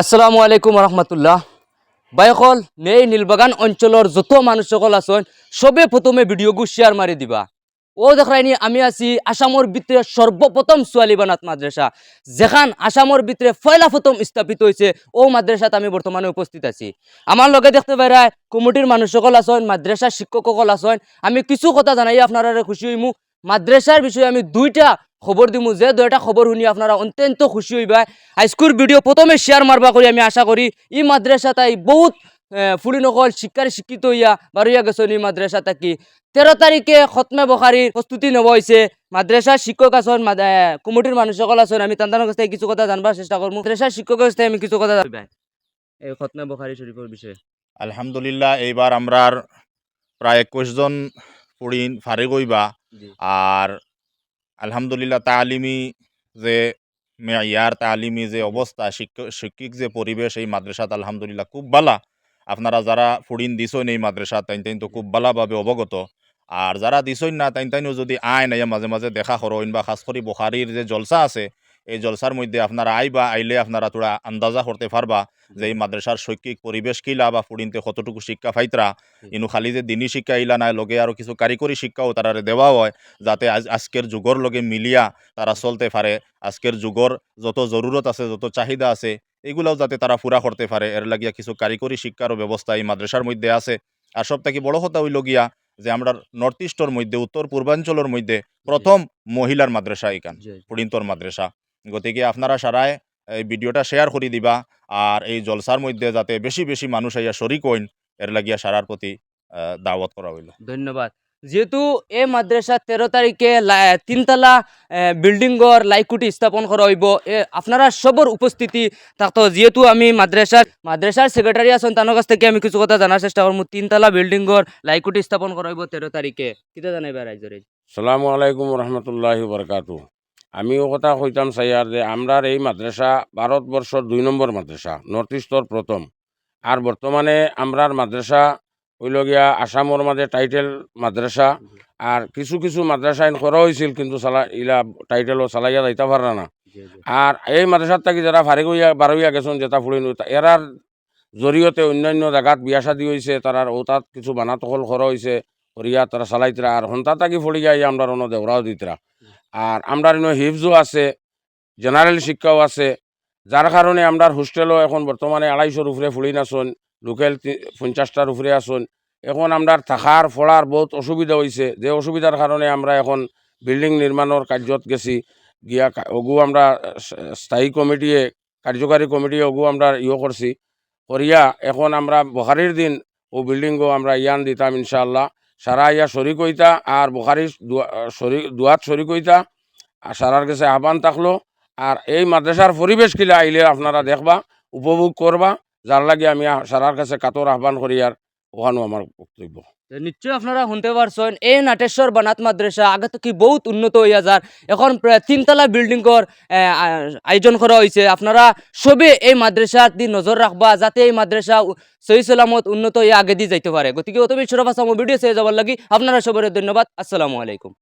আসসালামু আলাইকুম রহমতুল্লাহ বাইকল নেই নীলবাগান অঞ্চলের যত মানুষ সকল আছেন সবে প্রথমে ভিডিওগু শেয়ার মারি দিবা ও দেখায়নি আমি আছি আসামর ভিতরে সর্বপ্রথম সোয়ালি বানাত মাদ্রাসা যেখান আসামর ভিতরে পয়লা প্রথম স্থাপিত হয়েছে ও মাদ্রাসাত আমি বর্তমানে উপস্থিত আছি আমার লগে দেখতে পাইরায় কমিটির মানুষ সকল আছেন মাদ্রাসার শিক্ষক সকল আছেন আমি কিছু কথা জানাই আপনারা খুশি হইমু মাদ্রাসার বিষয়ে আমি দুইটা খবর দিমু যে দুইটা খবর শুনি আপনারা অত্যন্ত খুশি হইবা হাইস্কুল ভিডিও প্রথমে শেয়ার মারবা করি আমি আশা করি ই মাদ্রাসা তাই বহুত ফুলি নকল শিক্ষার শিক্ষিত হইয়া বারুইয়া গেছেন ই মাদ্রাসা থাকি 13 তারিখে খতমে বখারির প্রস্তুতি নেওয়া হয়েছে মাদ্রাসার শিক্ষক আছেন কমিটির মানুষ সকল আছেন আমি তান্তানোর কাছ থেকে কিছু কথা জানবার চেষ্টা করবো মাদ্রাসার শিক্ষকের কাছ থেকে আমি কিছু কথা জানবা এই খতমে বখারি শরীফের বিষয়ে। আলহামদুলিল্লাহ এইবার আমরার প্রায় 21 জন পড়িন ফারিগ হইবা। আর আলহামদুলিল্লাহ তালিমি যে মেয়ার তালিমি যে অবস্থা শিক্ষিক যে পরিবেশ এই মাদ্রাসাত আলহামদুলিল্লাহ খুব ভালা। আপনারা যারা ফুড়িন দিছইন এই মাদ্রাসা তাইন তো খুব ভালোভাবে অবগত। আর যারা দিছইন না তাইনও যদি আইন আইয়া মাঝে মাঝে দেখা করইন বা খাস করে বখারির যে জলসা আছে এই জলসার মধ্যে আপনারা আইলে আপনারা তোরা আন্দাজা করতে পারবা যে এই মাদ্রাসার শৈক্ষিক পরিবেশ কিলা বা ফুড়িনতে কতটুকু শিক্ষা ফাইতরা ইনু খালি যে দিনী শিক্ষা ইলা নাই লগে আরও কিছু কারিগরি শিক্ষাও তারা দেওয়া হয় যাতে আজকের যুগর লগে মিলিয়া তারা চলতে পারে। আজকের যুগর যত জরুরত আছে যত চাহিদা আছে এগুলাও যাতে তারা পুরা করতে পারে এর লাগিয়া কিছু কারিগরি শিক্ষারও ব্যবস্থা এই মাদ্রাসার মধ্যে আছে। আর সব থেকে বড় কথা হইল গিয়া যে আমরা নর্থ ইস্টর মধ্যে উত্তর পূর্বাঞ্চলের মধ্যে প্রথম মহিলার মাদ্রাসা এখান ফুড়িন্তর মাদ্রাসা। গতিকে আপনারা সারায় এই ভিডিওটা শেয়ার করে দিবা আর এই জলসার মধ্যে যাতে বেশি বেশি মানুষ আইয়া শরিক হইন এর লাগিয়া সারার প্রতি দাওয়াত করা হইল। ধন্যবাদ। যেহেতু এই মাদ্রাসা 13 তারিখে 3তলা বিল্ডিংর লাইকুটি স্থাপন করা হইব আপনারা সবর উপস্থিতি থাকতো যেহেতু আমি মাদ্রাসার সেক্রেটারি আছেন তার কাছ থেকে আমি কিছু কথা জানার চেষ্টা করবো 3তলা বিল্ডিংর লাইকুটি স্থাপন করা হইব 13 তারিখে কিতা জানাইবা রাইজরে। আসসালামু আলাইকুম রহমতুল্লাহি বারকাতু। আমিও কথা কইতাম চাইয়ার যে আমরার এই মাদ্রাসা ভারতবর্ষর 2 নম্বর মাদ্রাসা নর্থ ইস্টর প্রথম। আর বর্তমানে আমরার মাদ্রাসা হইল গিয়া আসামর মাঝে টাইটেল মাদ্রাসা। আর কিছু কিছু মাদ্রাসা করা হয়েছিল কিন্তু ইলা টাইটেলও চালাইয়া যাইতে পারা না। আর এই মাদ্রাসার থাকি যারা ফারিগ হইয়া বারইয়া গেছেন যেটা ফুড়িন এরার জরিয়তে অন্যান্য জায়গাত বিয়া শাদি হয়েছে তারার ও তাত কিছু বানাতকল করা হয়েছে করিয়া তারা চালাইতরা আর হন্তা থাকি ফড়ি যাই আমরা অন্য দেওরাও দিতরা। আর আমরা হিফজও আছে জেনারেল শিক্ষাও আছে যার কারণে আমরা হোস্টেলও এখন বর্তমানে 250 উপরে ফুড়িন আসুন লোকেল 50টার উপরে আসুন। এখন আমরা থাকার ফলার বহুত অসুবিধা হয়েছে যে অসুবিধার কারণে আমরা এখন বিল্ডিং নির্মাণের কার্যত গেছি গিয়া ওগু আমরা স্থায়ী কমিটিয়ে কার্যকারী কমিটি ওগু আমরা করছি করিয়া এখন আমরা বখারির দিন ও বিল্ডিংও আমরা ইয়ান দিতাম ইনশাআল্লাহ। সারা ইয়া শরিক হইতা আর বখারির দুয়াত শরিক হইতা আর সারার কাছে আহ্বান থাকলো। আর এই মাদ্রাসার পরিবেশ কিলা আইলে আপনারা দেখবা উপভোগ করবা যার লাগে আমি সারার কাছে কাতর আহ্বান করি আর ওখানেও আমার বক্তব্য। নিশ্চয়ই আপনারা শুনতে পারছেন এই নাটেশ্বর বানাত মাদ্রাসা আগে তো কি বহুত উন্নত হইয়া যার এখন প্রায় 3তলা বিল্ডিংর আয়োজন করা হয়েছে। আপনারা সবে এই মাদ্রাসার দিন নজর রাখবা যাতে এই মাদ্রাসা সহি সালামত উন্নত হয়ে আগে দিয়ে যাইতে পারে। গতিকে অত বেশি ভিডিও চেয়ে যাবার লাগি আপনারা সবার ধন্যবাদ। আসসালামু আলাইকুম।